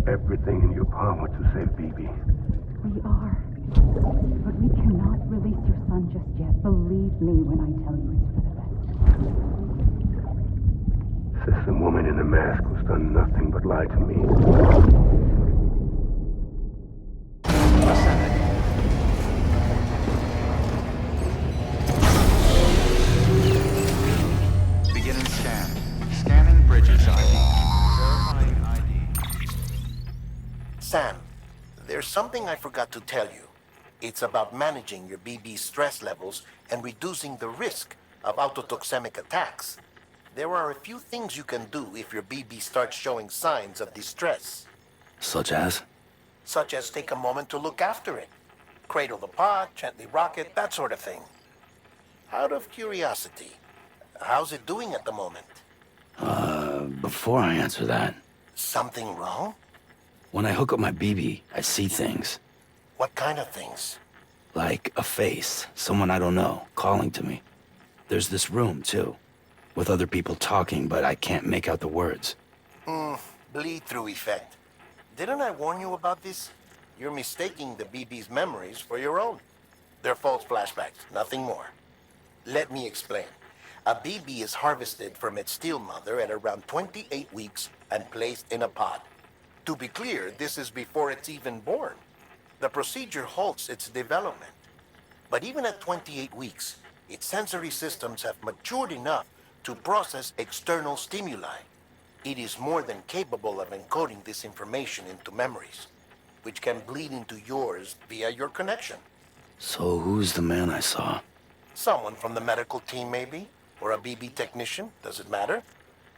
Everything in your power to save BB. We are. But we cannot release your son just yet. Believe me when I tell you it's for the best. System woman in the mask who's done nothing but lie to me. Beginning scan. Scanning bridges ID. Verifying ID. Sam, there's something I forgot to tell you. It's about managing your BB's stress levels and reducing the risk of autotoxemic attacks. There are a few things you can do if your BB starts showing signs of distress. Such as? Such as take a moment to look after it. Cradle the pot, gently rock it, that sort of thing. Out of curiosity, how's it doing at the moment? Before I answer that, Something wrong? when I hook up my BB, I see things. What kind of things? Like a face, someone I don't know, calling to me. There's this room, too, with other people talking, but I can't make out the words. Bleed-through effect. Didn't I warn you about this? You're mistaking the BB's memories for your own. They're false flashbacks, nothing more. Let me explain. A BB is harvested from its steel mother at around 28 weeks and placed in a pod. To be clear, this is before it's even born. The procedure halts its development. But even at 28 weeks, its sensory systems have matured enough to process external stimuli. It is more than capable of encoding this information into memories, which can bleed into yours via your connection. So who's the man I saw? Someone from the medical team, maybe? Or a BB technician? Does it matter?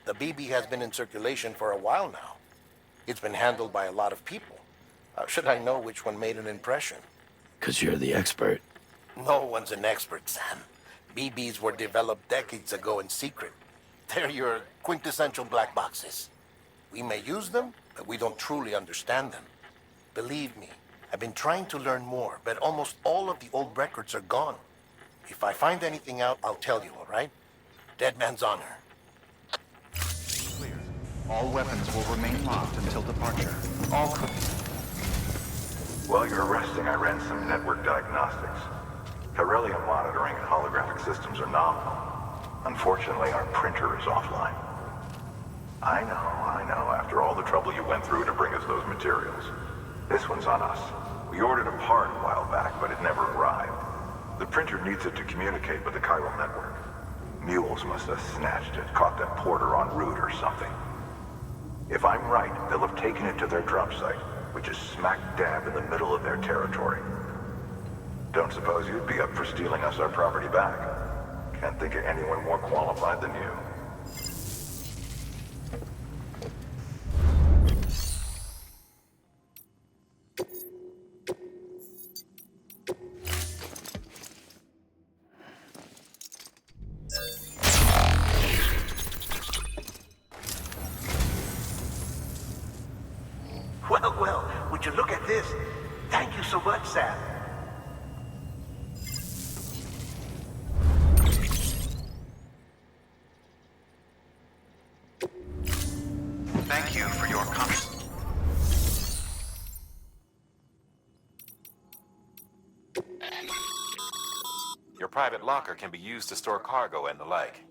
The BB has been in circulation for a while now. It's been handled by a lot of people. How should I know which one made an impression? 'Cause you're the expert. No one's an expert, Sam. BBs were developed decades ago in secret. They're your quintessential black boxes. We may use them, but we don't truly understand them. Believe me, I've been trying to learn more, but almost all of the old records are gone. If I find anything out, I'll tell you, all right? Dead man's honor. Clear. All weapons will remain locked until departure. All While you're resting, I ran some network diagnostics. Beryllium monitoring and holographic systems are nominal. Unfortunately, our printer is offline. I know, after all the trouble you went through to bring us those materials. This one's on us. We ordered a part a while back, but it never arrived. The printer needs it to communicate with the chiral network. Mules must have snatched it, caught that porter en route or something. If I'm right, they'll have taken it to their drop site, which is smack dab in the middle of their territory. Don't suppose you'd be up for stealing us our property back? Can't think of anyone more qualified than you. Well, would you look at this? Thank you so much, Sam. Thank you for your Your private locker can be used to store cargo and the like.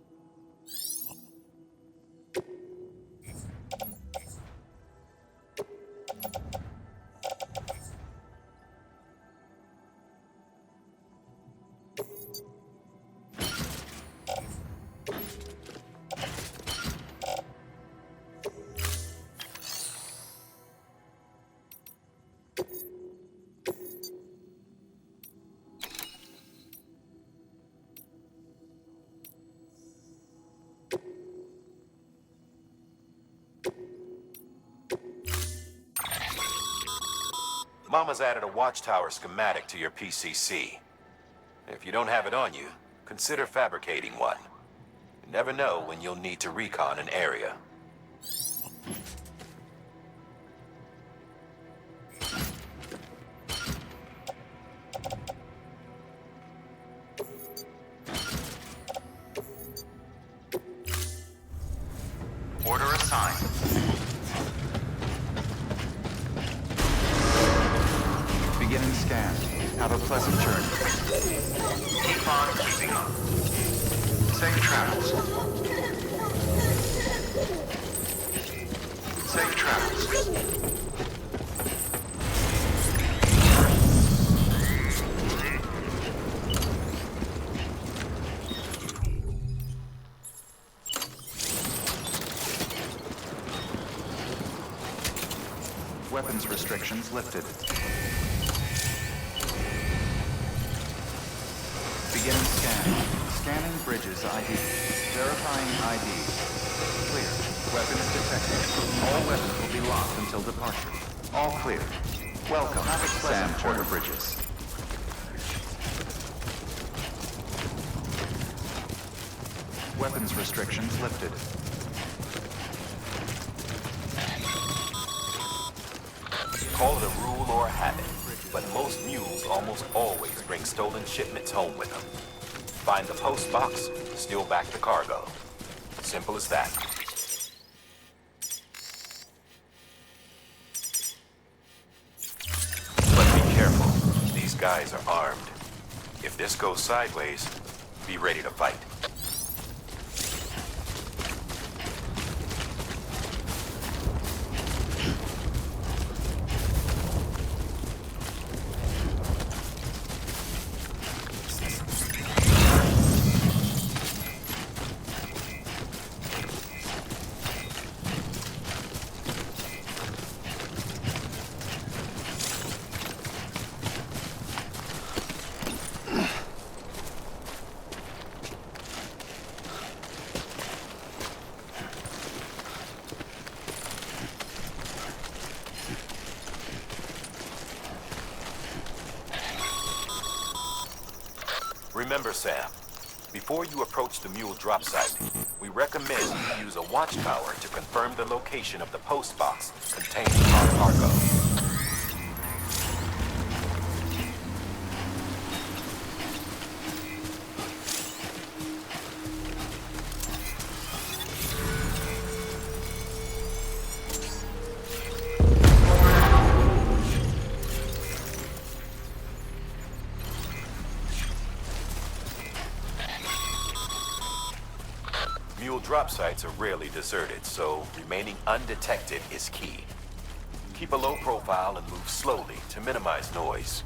Mama's added a watchtower schematic to your PCC. If you don't have it on you, consider fabricating one. You never know when you'll need to recon an area. Order assigned. Beginning scan. Have a pleasant journey. Keep on keeping up. Safe travels. Safe travels. Weapons restrictions lifted. Beginning scan. Scanning bridges ID. Verifying ID. Clear. Weapons detected. All weapons will be locked until departure. All clear. Welcome, Sam Porter Bridges. Weapons restrictions lifted. Call it a rule or a habit, but most mules almost always bring stolen shipments home with them. Find the post box, steal back the cargo. Simple as that. But be careful. These guys are armed. If this goes sideways, be ready to fight. Remember, Sam, before you approach the mule drop site, we recommend you use a watchtower to confirm the location of the post box containing our cargo. Mule drop sites are rarely deserted, so remaining undetected is key. Keep a low profile and move slowly to minimize noise.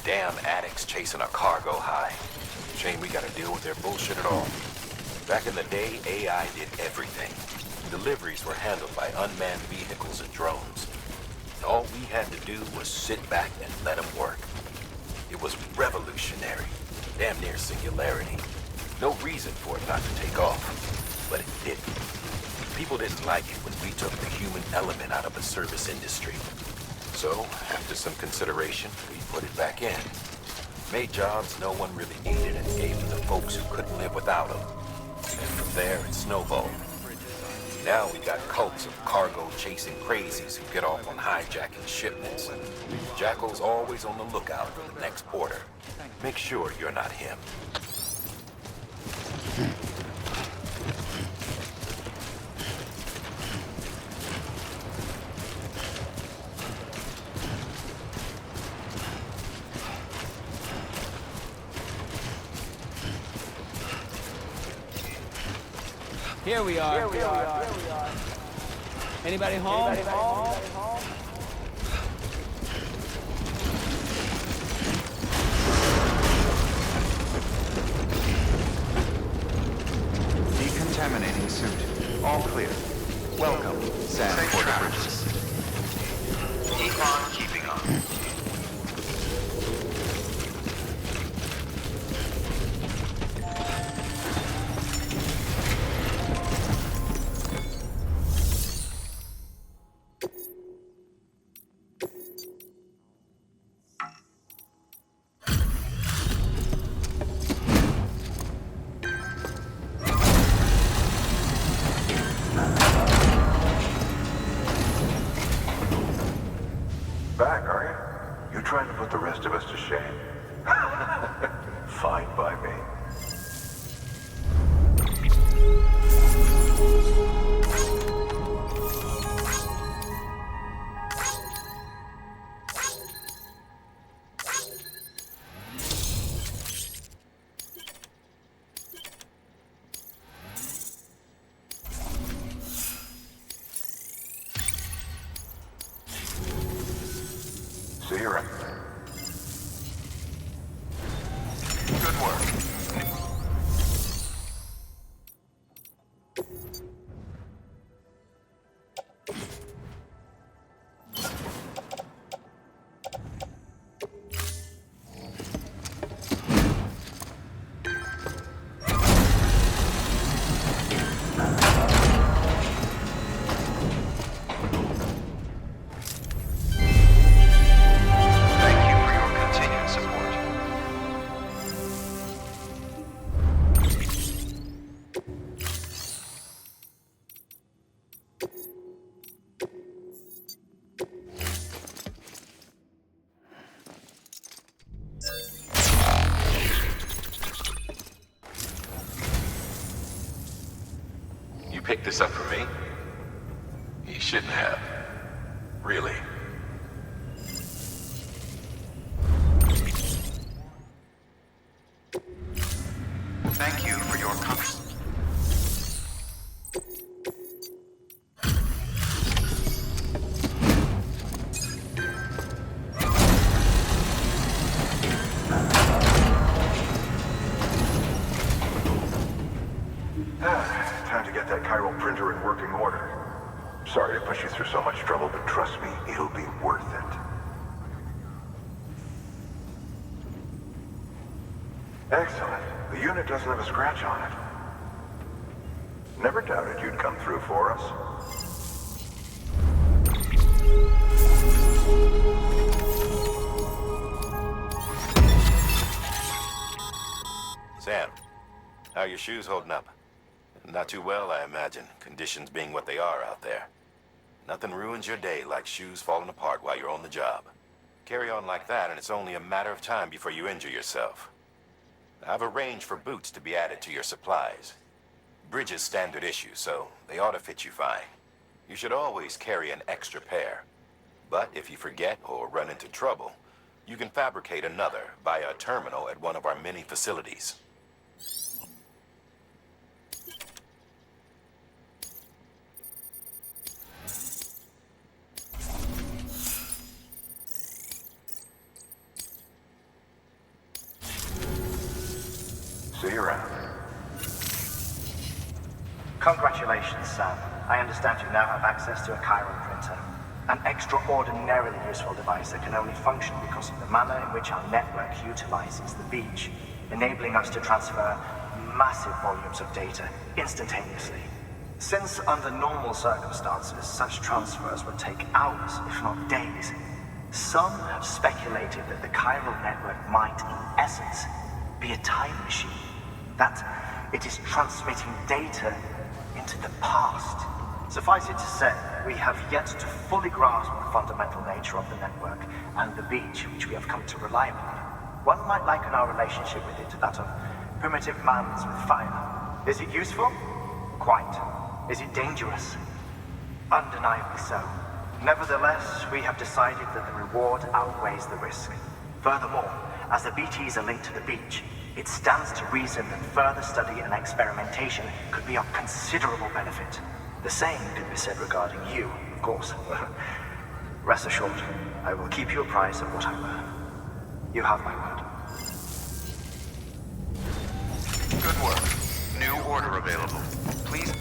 Damn addicts chasing a cargo high. Shame we gotta deal with their bullshit at all. Back in the day, AI did everything. Deliveries were handled by unmanned vehicles and drones. All we had to do was sit back and let them work. It was revolutionary, damn near singularity. No reason for it not to take off, but it didn't. People didn't like it when we took the human element out of the service industry. So, after some consideration, we put it back in. Made jobs no one really needed and gave them to folks who couldn't live without them. And from there, it snowballed. Now we got cults of cargo-chasing crazies who get off on hijacking shipments. Jackal's always on the lookout for the next porter. Make sure you're not him. Here we are. Anybody home? Decontaminating suit. All clear. Welcome, Sam Porter Bridges. Keep on keeping on. Back, are you? You trying to put the rest of us to shame? Fine by me. See you around. Good work. Thank you for your continued support. You picked this up for me? You shouldn't have. Really. Thank you for your contribution. Time to get that chiral printer in working order. Sorry to push you through so much trouble, but trust me, it'll be worth it. Excellent. The unit doesn't have a scratch on it. Never doubted you'd come through for us. Sam, how are your shoes holding up? Not too well, I imagine, conditions being what they are out there. Nothing ruins your day like shoes falling apart while you're on the job. Carry on like that, and it's only a matter of time before you injure yourself. I've arranged for boots to be added to your supplies. Bridges standard issue, so they ought to fit you fine. You should always carry an extra pair. But if you forget or run into trouble, you can fabricate another via a terminal at one of our many facilities. you around. Congratulations, Sam. I understand you now have access to a chiral printer. An extraordinarily useful device that can only function because of the manner in which our network utilizes the beach, enabling us to transfer massive volumes of data instantaneously. Since under normal circumstances, such transfers would take hours, if not days, some have speculated that the chiral network might, in essence, be a time machine. That it is transmitting data into the past. Suffice it to say, we have yet to fully grasp the fundamental nature of the network and the beach which we have come to rely upon. One might liken our relationship with it to that of primitive mans with fire. Is it useful? Quite. Is it dangerous? Undeniably so. Nevertheless, we have decided that the reward outweighs the risk. Furthermore, as the BTs are linked to the beach, it stands to reason that further study and experimentation could be of considerable benefit. The same could be said regarding you, of course. Rest assured, I will keep you apprised of what I learn. You have my word. Good work. New order available. Please.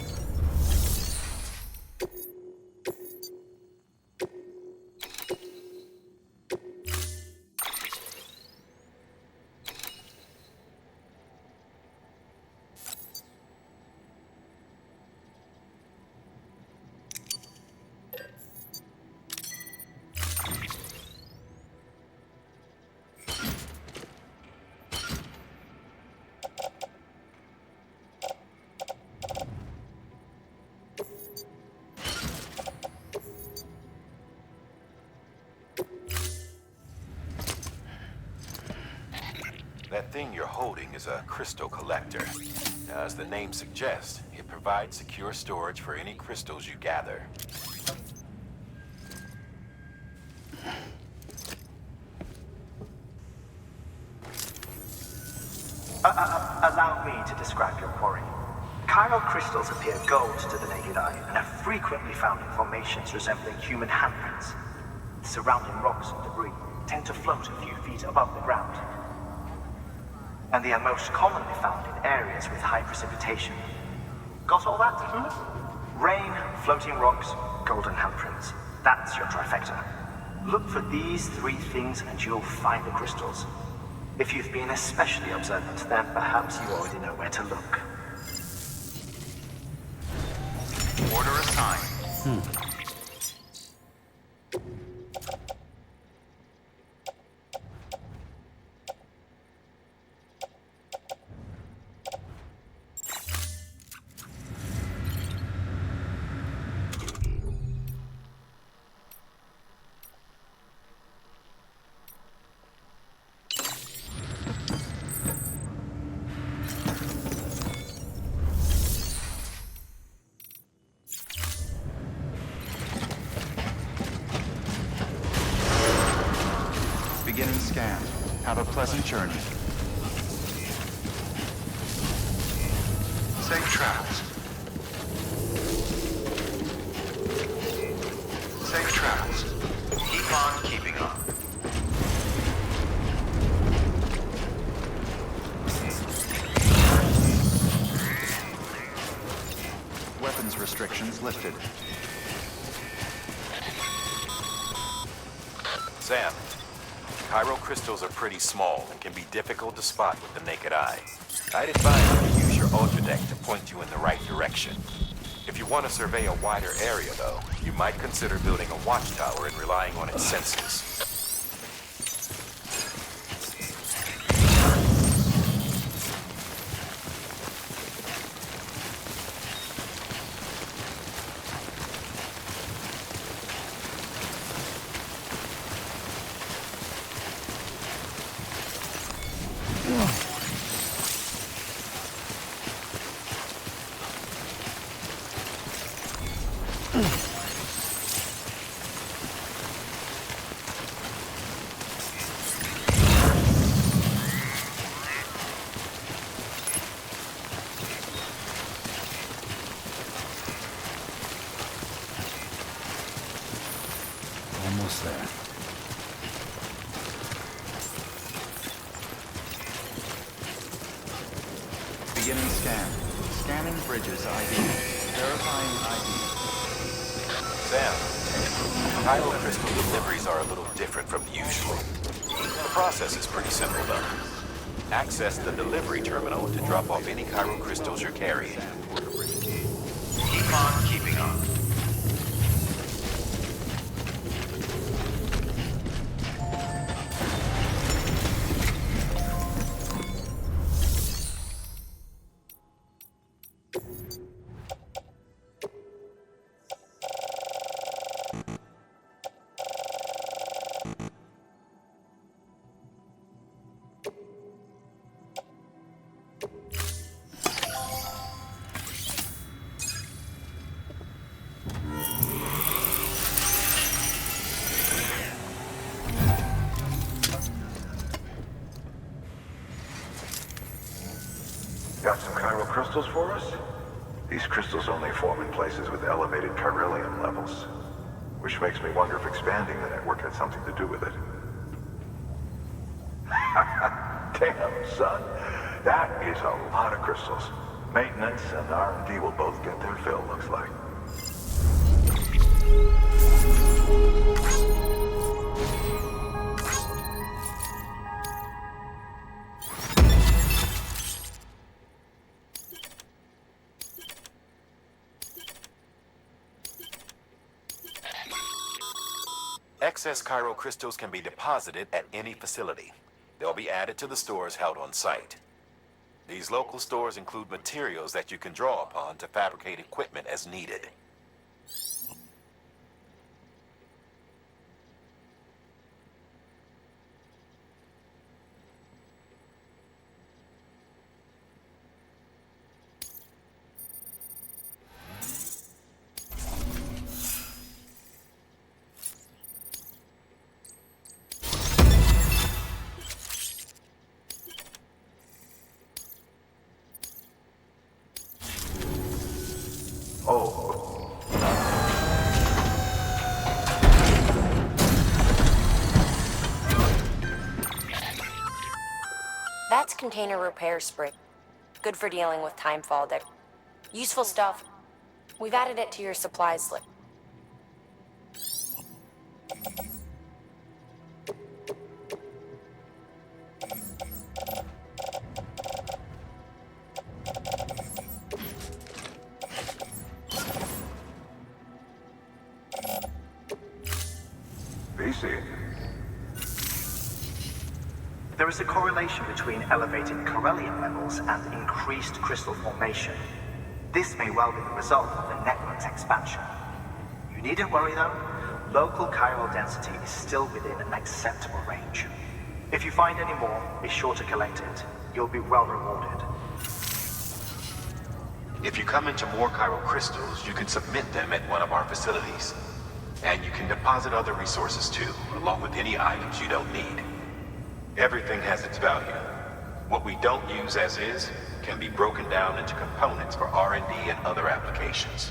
That thing you're holding is a crystal collector. Now, as the name suggests, it provides secure storage for any crystals you gather. Allow me to describe your quarry. Chiral crystals appear gold to the naked eye and are frequently found in formations resembling human handprints. Surrounding rocks and debris tend to float a few feet above the ground. And they are most commonly found in areas with high precipitation. Got all that? Rain, floating rocks, golden handprints. That's your trifecta. Look for these three things and you'll find the crystals. If you've been especially observant, then perhaps you already know where to look. Order assigned. Beginning scan. Have a pleasant journey. Safe travels. Safe travels. Keep on keeping on. Weapons restrictions lifted. Sam, chiral crystals are pretty small and can be difficult to spot with the naked eye. I'd advise you to use your ultra deck to point you in the right direction. If you want to survey a wider area, though, you might consider building a watchtower and relying on its sensors. Almost there. Beginning scan. Scanning bridges ID. Verifying ID. Sam, chiral crystal deliveries are a little different from the usual. The process is pretty simple, though. Access the delivery terminal to drop off any chiral crystals you're carrying. Keep on keeping on. Got some chiral crystals for us? These crystals only form in places with elevated chiralium levels, which makes me wonder if expanding the network had something to do with it. Damn, son. That is a lot of crystals. Maintenance and R&D will both get their fill, looks like. Excess chiral crystals can be deposited at any facility. They'll be added to the stores held on site. These local stores include materials that you can draw upon to fabricate equipment as needed. Oh, That's container repair spray. Good for dealing with timefall deck. Useful stuff. We've added it to your supplies list. BC. There is a correlation between elevated chiralium levels and increased crystal formation. This may well be the result of the network's expansion. You needn't worry though. Local chiral density is still within an acceptable range. If you find any more, be sure to collect it. You'll be well rewarded. If you come into more chiral crystals, you can submit them at one of our facilities. And you can deposit other resources too, along with any items you don't need. Everything has its value. What we don't use as is can be broken down into components for R&D and other applications.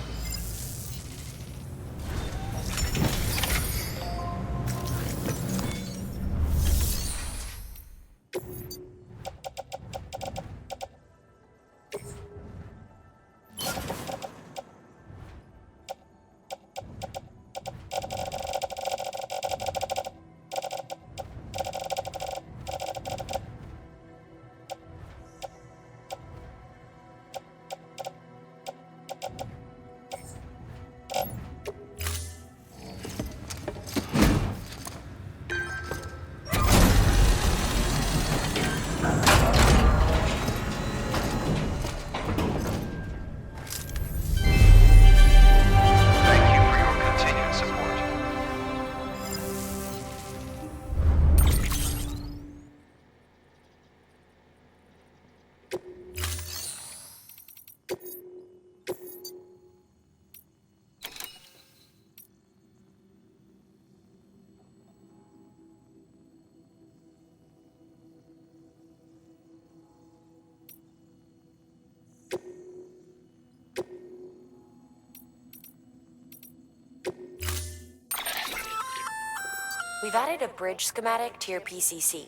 We've added a bridge schematic to your PCC.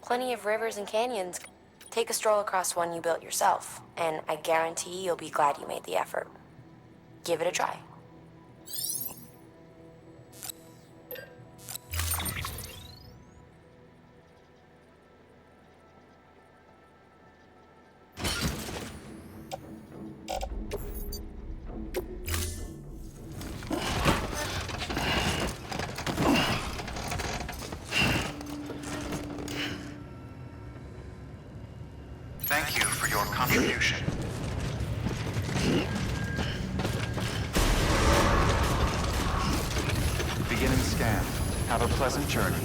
Plenty of rivers and canyons. Take a stroll across one you built yourself, and I guarantee you'll be glad you made the effort. Give it a try. Thank you for your contribution. Beginning scan. Have a pleasant journey.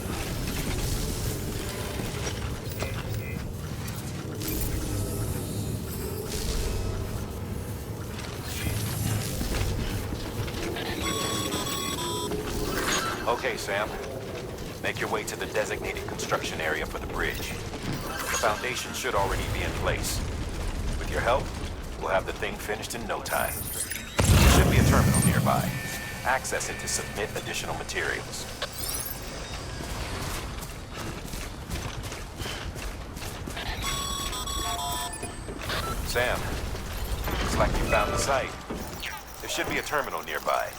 Okay, Sam. Make your way to the designated construction area for the bridge. The foundation should already be in place. With your help, we'll have the thing finished in no time. There should be a terminal nearby. Access it to submit additional materials. Sam, looks like you found the site. There should be a terminal nearby.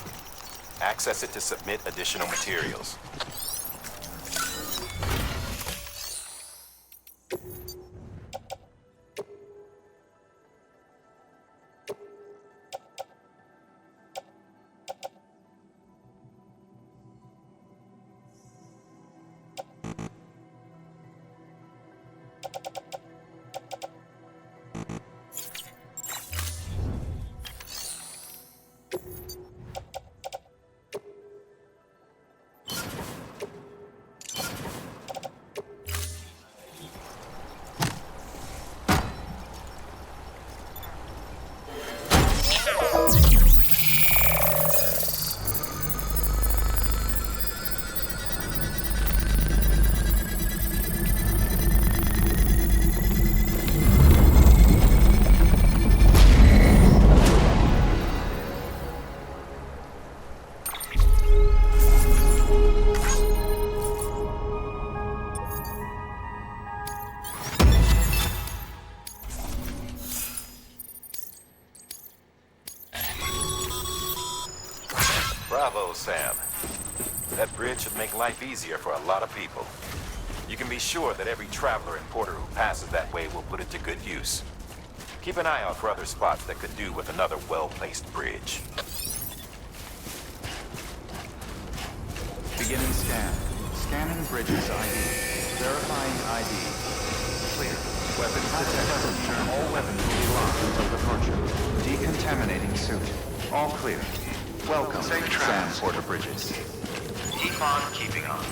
Access it to submit additional materials. Bravo, Sam. That bridge should make life easier for a lot of people. You can be sure that every traveler and porter who passes that way will put it to good use. Keep an eye out for other spots that could do with another well-placed bridge. Beginning scan. Scanning bridges ID. Verifying ID. Clear. Weapons detected. All weapons will be locked until departure. Decontaminating suit. All clear. Welcome, Sam Porter Bridges. Keep on keeping on.